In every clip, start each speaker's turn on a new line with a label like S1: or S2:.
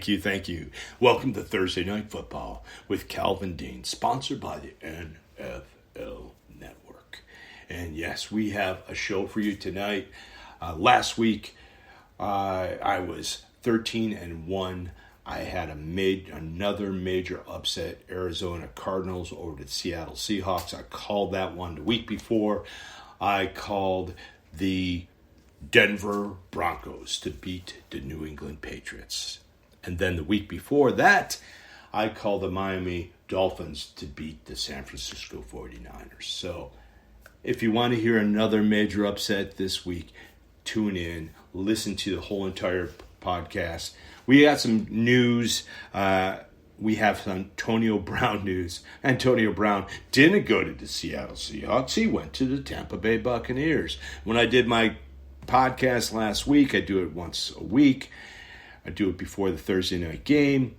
S1: Thank you. Welcome to Thursday Night Football with Calvin Dean, sponsored by the NFL Network. And yes, we have a show for you tonight. Last week, I was 13-1. I had another major upset, Arizona Cardinals over the Seattle Seahawks. I called that one the week before. I called the Denver Broncos to beat the New England Patriots. And then the week before that, I called the Miami Dolphins to beat the San Francisco 49ers. So if you want to hear another major upset this week, tune in, listen to the whole entire podcast. We got some news. We have some Antonio Brown news. Antonio Brown didn't go to the Seattle Seahawks. He went to the Tampa Bay Buccaneers. When I did my podcast last week, I do it once a week. I do it before the Thursday night game.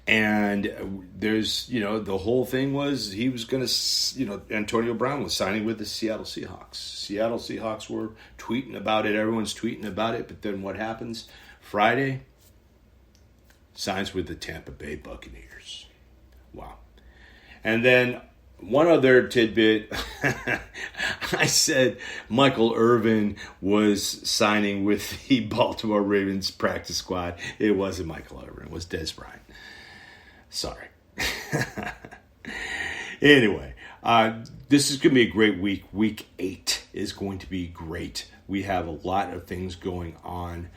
S1: And there's, the whole thing was he was going to, Antonio Brown was signing with the Seattle Seahawks. Seattle Seahawks were tweeting about it. Everyone's tweeting about it. But then what happens? Friday, signs with the Tampa Bay Buccaneers. Wow. And then one other tidbit, I said Michael Irvin was signing with the Baltimore Ravens practice squad. It wasn't Michael Irvin. It was Des Bryant. Sorry. Anyway, this is going to be a great week. Week 8 is going to be great. We have a lot of things going on.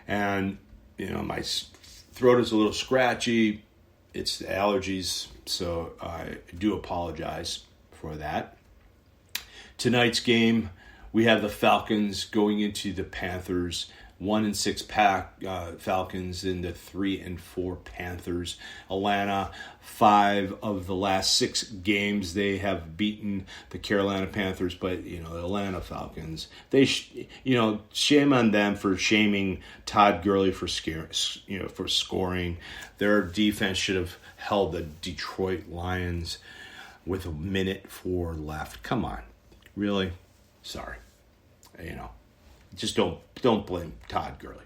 S1: And, my throat is a little scratchy. It's the allergies, so I do apologize for that. Tonight's game, we have the Falcons going into the Panthers. 1-6 Falcons and the 3-4 Panthers. Atlanta, 5 of the last 6 games they have beaten the Carolina Panthers, but the Atlanta Falcons, they shame on them for shaming Todd Gurley for scoring. Their defense should have held the Detroit Lions with 1:04 left. Come on, really? Sorry, Just don't blame Todd Gurley.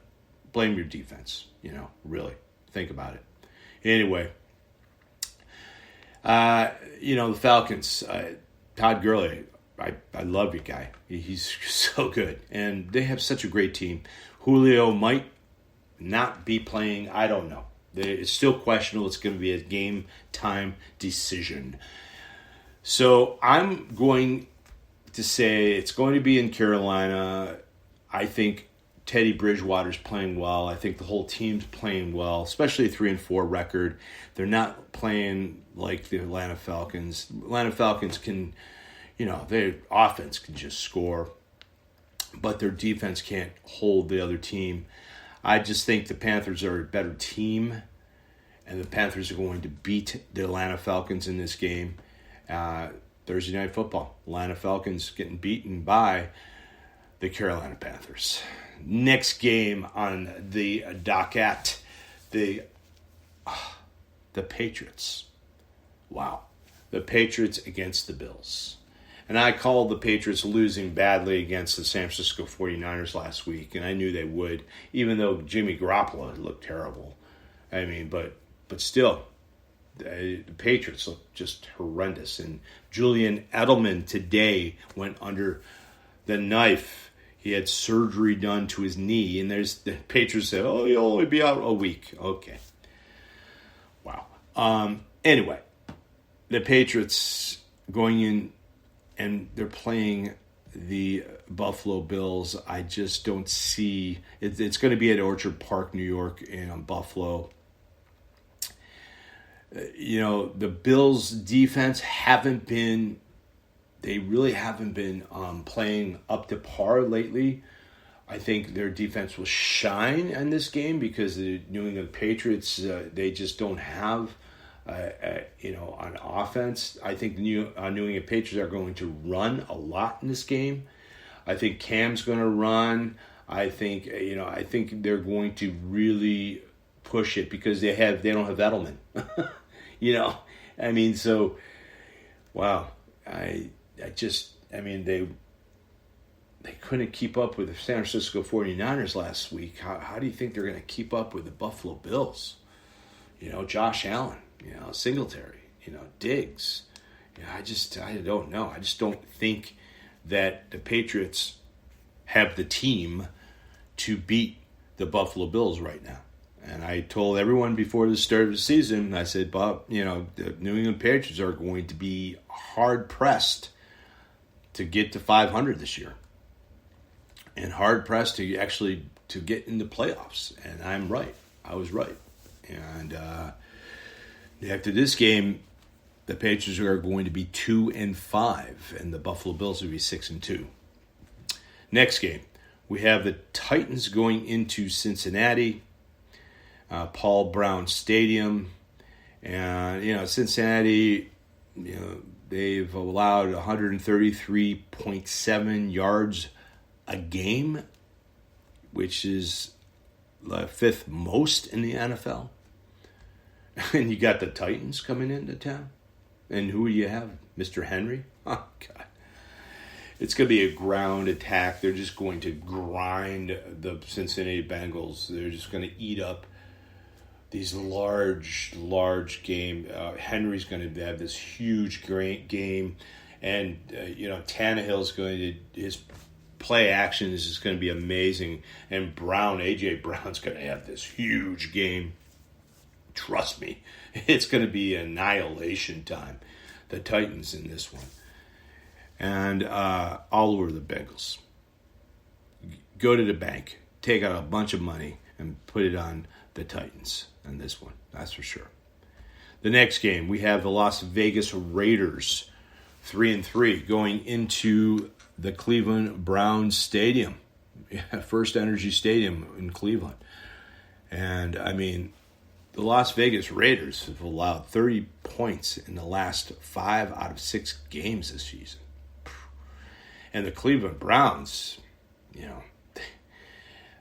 S1: Blame your defense. Really think about it. Anyway, the Falcons. Todd Gurley. I love you, guy. He's so good, and they have such a great team. Julio might not be playing. I don't know. It's still questionable. It's going to be a game time decision. So I'm going to say it's going to be in Carolina. I think Teddy Bridgewater's playing well. I think the whole team's playing well, especially a 3-4 record. They're not playing like the Atlanta Falcons. Atlanta Falcons can, their offense can just score, but their defense can't hold the other team. I just think the Panthers are a better team, and the Panthers are going to beat the Atlanta Falcons in this game. Thursday Night Football. Atlanta Falcons getting beaten by the Carolina Panthers. Next game on the docket, the Patriots. Wow. The Patriots against the Bills. And I called the Patriots losing badly against the San Francisco 49ers last week, and I knew they would, even though Jimmy Garoppolo looked terrible. But still, the Patriots look just horrendous. And Julian Edelman today went under the knife. He had surgery done to his knee, and the Patriots said, he'll only be out a week. Okay. Wow. Anyway, the Patriots going in, and they're playing the Buffalo Bills. I just don't see it. It's going to be at Orchard Park, New York, in Buffalo. The Bills' defense they really haven't been playing up to par lately. I think their defense will shine in this game because the New England Patriots, they just don't have, on offense. I think the New England Patriots are going to run a lot in this game. I think Cam's going to run. I think they're going to really push it because they don't have Edelman. Wow. they couldn't keep up with the San Francisco 49ers last week. How do you think they're going to keep up with the Buffalo Bills? Josh Allen, Singletary, Diggs. I don't know. I just don't think that the Patriots have the team to beat the Buffalo Bills right now. And I told everyone before the start of the season, I said, Bob, the New England Patriots are going to be hard-pressed to get to 500 this year. And hard-pressed to actually to get in the playoffs. And I'm right. I was right. And after this game, the Patriots are going to be 2-5, and the Buffalo Bills will be 6-2. Next game, we have the Titans going into Cincinnati, Paul Brown Stadium, and Cincinnati, they've allowed 133.7 yards a game, which is the fifth most in the NFL. And you got the Titans coming into town. And who do you have? Mr. Henry? Oh, God. It's going to be a ground attack. They're just going to grind the Cincinnati Bengals. They're just going to eat up these large game. Henry's going to have this huge great game. And, Tannehill's going to, his play action is just going to be amazing. And A.J. Brown's going to have this huge game. Trust me, it's going to be annihilation time. The Titans in this one. And all over the Bengals. Go to the bank, take out a bunch of money, and put it on the Titans in this one. That's for sure. The next game, we have the Las Vegas Raiders, 3-3, going into the Cleveland Browns Stadium. First Energy Stadium in Cleveland. And, the Las Vegas Raiders have allowed 30 points in the last 5 out of 6 games this season. And the Cleveland Browns,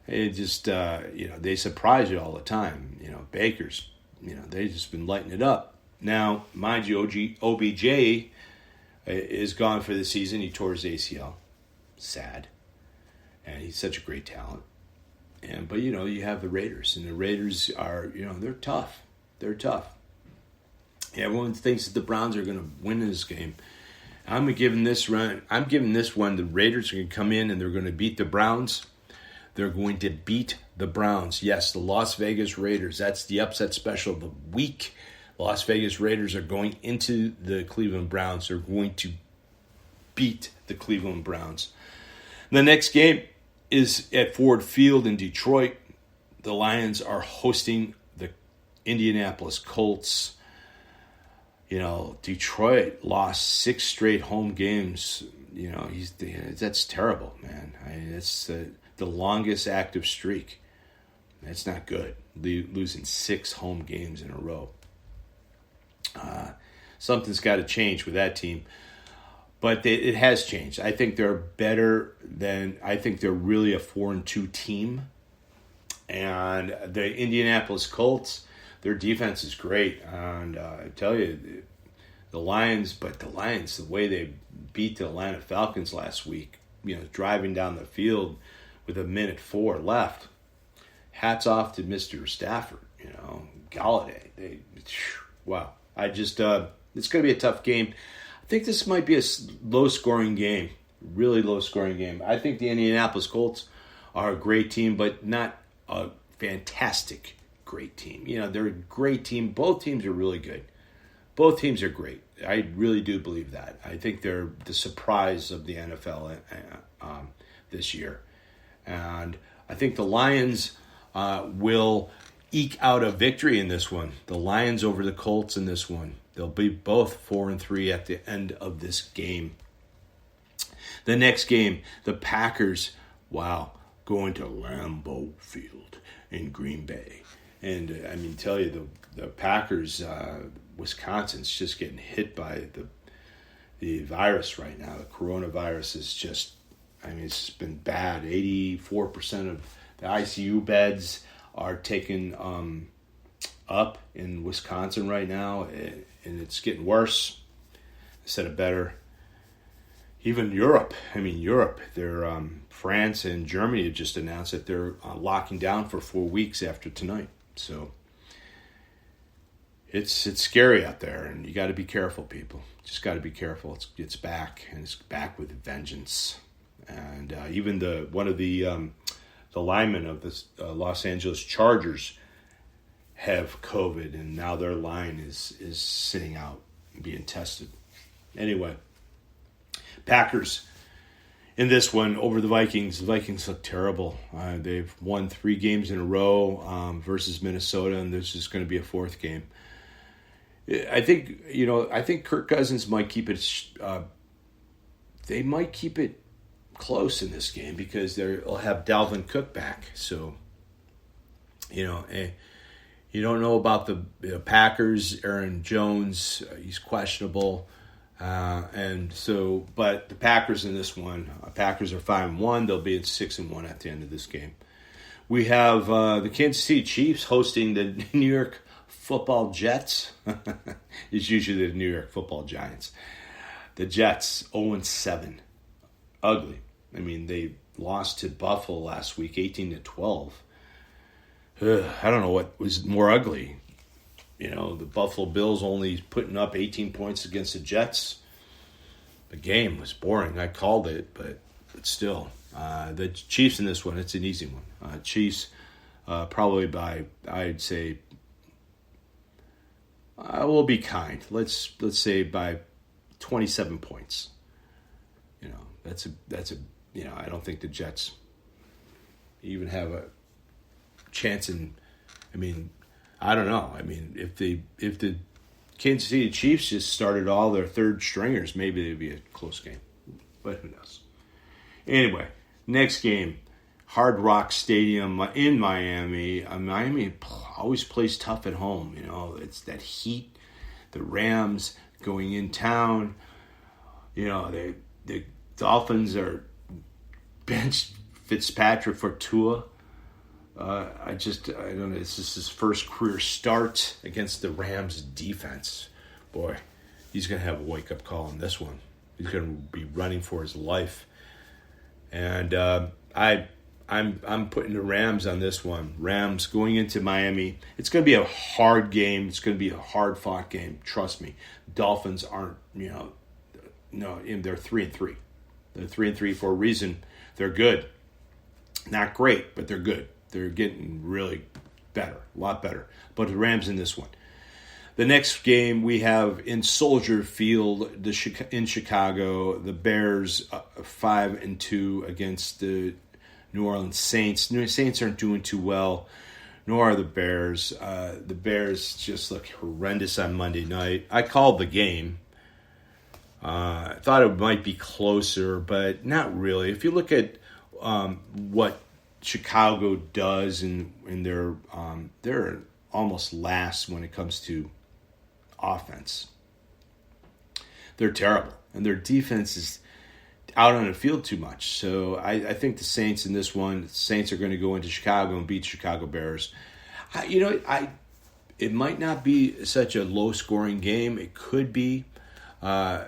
S1: they just, they surprise you all the time. Baker's, they've just been lighting it up. Now, mind you, OBJ is gone for the season. He tore his ACL. Sad. And he's such a great talent. But you have the Raiders, and the Raiders are, they're tough. They're tough. Everyone thinks that the Browns are going to win this game. I'm giving this one. The Raiders are going to come in and they're going to beat the Browns. They're going to beat the Browns. Yes, the Las Vegas Raiders. That's the upset special of the week. Las Vegas Raiders are going into the Cleveland Browns. They're going to beat the Cleveland Browns. The next game is at Ford Field in Detroit. The Lions are hosting the Indianapolis Colts. Detroit lost 6 straight home games. That's terrible, man. That's the longest active streak. That's not good. Losing 6 home games in a row. Something's got to change with that team. But it has changed. I think they're better than... I think they're really a 4-2 team. And the Indianapolis Colts, their defense is great. And I tell you, the Lions, the way they beat the Atlanta Falcons last week, driving down the field with 1:04 left. Hats off to Mr. Stafford, Galladay. Wow. It's going to be a tough game. I think this might be a low-scoring game, really low-scoring game. I think the Indianapolis Colts are a great team, but not a fantastic great team. They're a great team. Both teams are really good. Both teams are great. I really do believe that. I think they're the surprise of the NFL this year. And I think the Lions will eke out a victory in this one. The Lions over the Colts in this one. They'll be both 4-3 at the end of this game. The next game, the Packers, going to Lambeau Field in Green Bay. And, tell you, the Packers, Wisconsin's just getting hit by the virus right now. The coronavirus is just, it's been bad. 84% of the ICU beds are taken up in Wisconsin right now, and it's getting worse instead of better. even Europe. I mean, Europe. They're France and Germany have just announced that they're locking down for 4 weeks after tonight. So it's scary out there, and you got to be careful, people. Just got to be careful. It's back, and it's back with vengeance. And even one of the linemen of the Los Angeles Chargers have COVID, and now their line is sitting out and being tested. Anyway, Packers in this one over the Vikings. The Vikings look terrible. They've won 3 games in a row versus Minnesota, and this is going to be a 4th game. I think Kirk Cousins might keep it. They might keep it close in this game because they'll have Dalvin Cook back. So, you don't know about the Packers. Aaron Jones, he's questionable. But the Packers in this one, Packers are 5-1. They'll be at 6-1 at the end of this game. We have the Kansas City Chiefs hosting the New York Football Jets. It's usually the New York Football Giants. The Jets 0-7, ugly. I mean, they lost to Buffalo last week, 18-12. I don't know what was more ugly. The Buffalo Bills only putting up 18 points against the Jets. The game was boring. I called it, but still. The Chiefs in this one, it's an easy one. Chiefs probably by, I'd say, I will be kind. Let's say by 27 points. That's a I don't think the Jets even have a chance in. I mean, I don't know. I mean, if the Kansas City Chiefs just started all their third stringers, maybe it'd be a close game. But who knows? Anyway, next game, Hard Rock Stadium in Miami. Miami always plays tough at home. It's that heat. The Rams going in town. The Dolphins are benched Fitzpatrick for Tua. I don't know. This is his first career start against the Rams defense. Boy, he's going to have a wake-up call on this one. He's going to be running for his life. And I'm putting the Rams on this one. Rams going into Miami. It's going to be a hard game. It's going to be a hard-fought game. Trust me. Dolphins aren't, they're 3-3. They're 3-3 for a reason. They're good. Not great, but they're good. They're getting really better, a lot better. But the Rams in this one. The next game we have in Soldier Field in Chicago. The Bears 5-2 against the New Orleans Saints. The Saints aren't doing too well, nor are the Bears. The Bears just look horrendous on Monday night. I called the game. I thought it might be closer, but not really. If you look at what Chicago does, and they're almost last when it comes to offense. They're terrible, and their defense is out on the field too much. So I think the Saints in this one, the Saints are going to go into Chicago and beat Chicago Bears. It might not be such a low-scoring game. It could be, but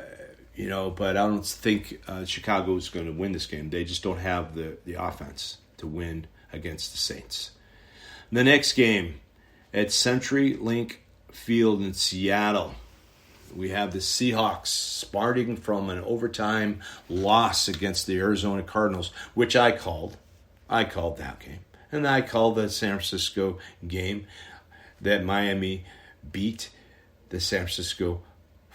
S1: I don't think Chicago is going to win this game. They just don't have the offense to win against the Saints. The next game at CenturyLink Field in Seattle, we have the Seahawks starting from an overtime loss against the Arizona Cardinals, which I called. I called that game. And I called the San Francisco game that Miami beat the San Francisco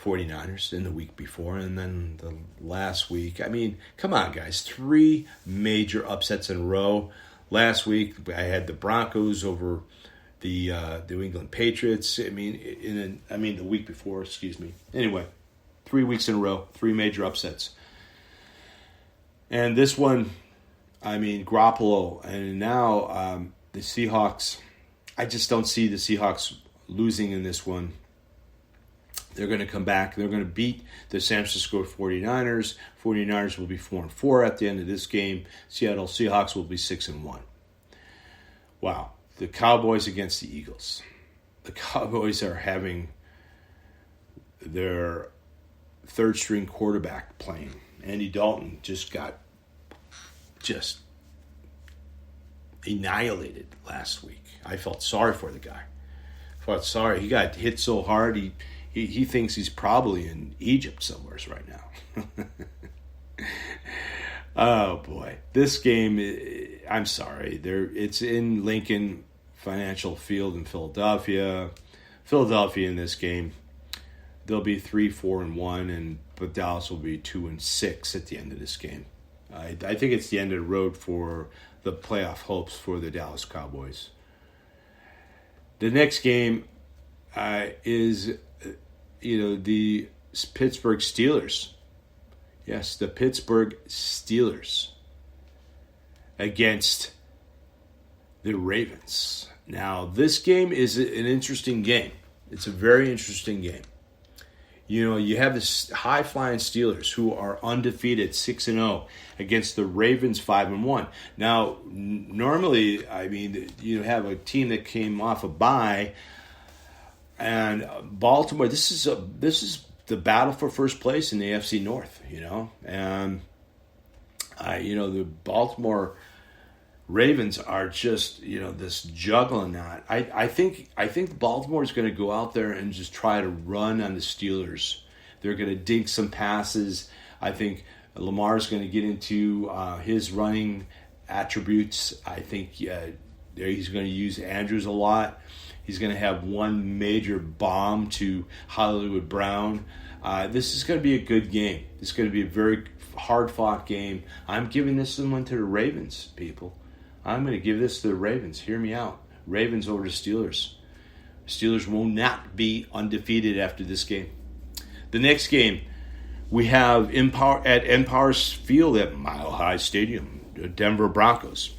S1: 49ers in the week before, and then the last week. I mean, come on, guys. 3 major upsets in a row. Last week, I had the Broncos over the New England Patriots. The week before, excuse me. Anyway, 3 weeks in a row, 3 major upsets. And this one, Garoppolo, and now the Seahawks. I just don't see the Seahawks losing in this one. They're going to come back. They're going to beat the San Francisco 49ers. 49ers will be 4-4 at the end of this game. Seattle Seahawks will be 6-1. Wow. The Cowboys against the Eagles. The Cowboys are having their third-string quarterback playing. Andy Dalton just annihilated last week. I felt sorry for the guy. He got hit so hard. He thinks he's probably in Egypt somewhere right now. Oh boy, this game. I'm sorry. It's in Lincoln Financial Field in Philadelphia. Philadelphia in this game, they'll be 3-4-1, but Dallas will be 2-6 at the end of this game. I think it's the end of the road for the playoff hopes for the Dallas Cowboys. The next game is, the Pittsburgh Steelers. Yes, the Pittsburgh Steelers against the Ravens. Now, this game is an interesting game. It's a very interesting game. You have this high-flying Steelers who are undefeated 6-0 against the Ravens 5-1. Now, normally, you have a team that came off a bye, and Baltimore. This is the battle for first place in the AFC North. And the Baltimore Ravens are just, this juggling that. I think Baltimore is going to go out there and just try to run on the Steelers. They're going to dink some passes. I think Lamar is going to get into his running attributes. I think he's going to use Andrews a lot. He's going to have one major bomb to Hollywood Brown. This is going to be a good game. It's going to be a very hard-fought game. I'm giving this one to the Ravens, people. I'm going to give this to the Ravens. Hear me out. Ravens over the Steelers. Steelers will not be undefeated after this game. The next game we have at Empire Field at Mile High Stadium, the Denver Broncos.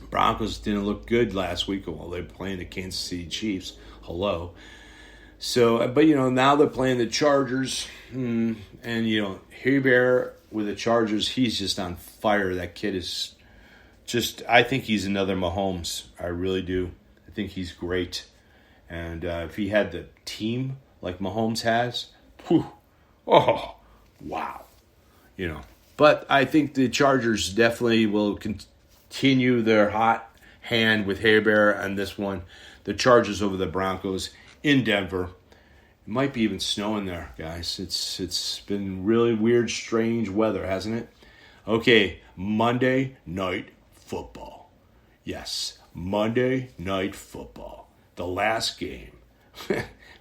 S1: Broncos didn't look good last week while they were playing the Kansas City Chiefs. Hello. So, but now they're playing the Chargers, and Herbert with the Chargers, he's just on fire. That kid is I think he's another Mahomes. I really do. I think he's great. And if he had the team like Mahomes has, wow. But I think the Chargers definitely will continue their hot hand with Herbert on this one. The Chargers over the Broncos in Denver. It might be even snowing there, guys. It's been really weird, strange weather, hasn't it? Okay, Monday Night Football. Yes, Monday Night Football. The last game.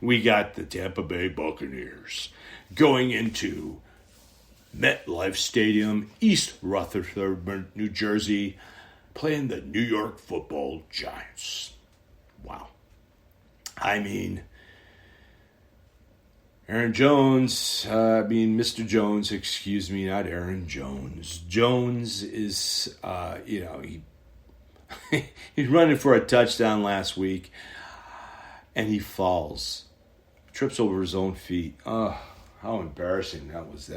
S1: We got the Tampa Bay Buccaneers going into MetLife Stadium, East Rutherford, New Jersey, playing the New York Football Giants. Wow. Aaron Jones, Mr. Jones, excuse me, not Aaron Jones. Jones is, he's running for a touchdown last week, and he falls. Trips over his own feet. Oh, how embarrassing that was.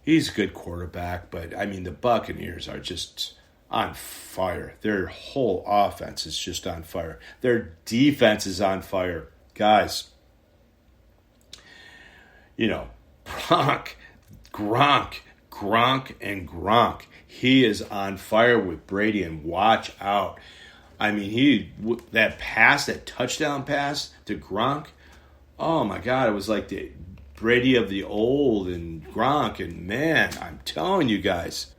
S1: He's a good quarterback, but, the Buccaneers are just on fire. Their whole offense is just on fire. Their defense is on fire. Guys, Gronk, he is on fire with Brady, and watch out. That touchdown pass to Gronk, oh my God, it was like the Brady of the old and Gronk, and man, I'm telling you guys,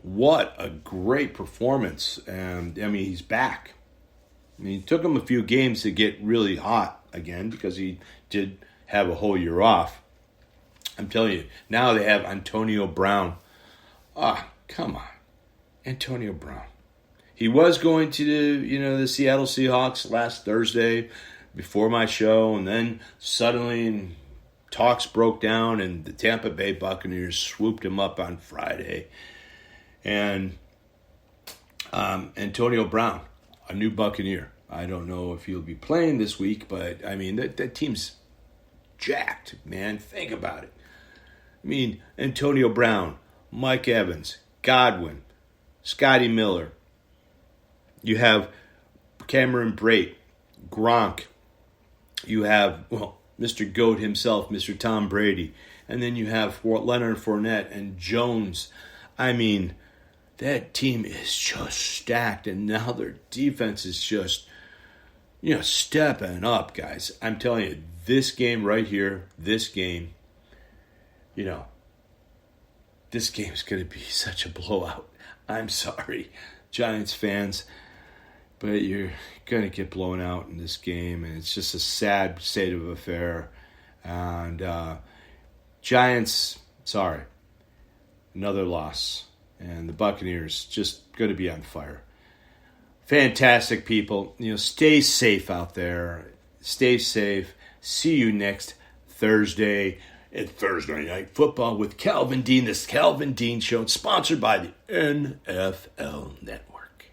S1: what a great performance. And he's back. It took him a few games to get really hot again because he did have a whole year off. I'm telling you, now they have Antonio Brown. Come on. Antonio Brown. He was going to the Seattle Seahawks last Thursday before my show, and then suddenly talks broke down and the Tampa Bay Buccaneers swooped him up on Friday. And Antonio Brown, a new Buccaneer. I don't know if he'll be playing this week, but that team's jacked, man. Think about it. Antonio Brown, Mike Evans, Godwin, Scotty Miller. You have Cameron Brate, Gronk. You have, Mr. GOAT himself, Mr. Tom Brady. And then you have Leonard Fournette and Jones. I mean, that team is just stacked, and now their defense is just, stepping up, guys. I'm telling you, this game right here, this game is going to be such a blowout. I'm sorry, Giants fans, but you're going to get blown out in this game, and it's just a sad state of affair. And Giants, sorry, another loss. And the Buccaneers just going to be on fire. Fantastic people. Stay safe out there. Stay safe. See you next Thursday at Thursday Night Football with Calvin Dean. This Calvin Dean Show, sponsored by the NFL Network.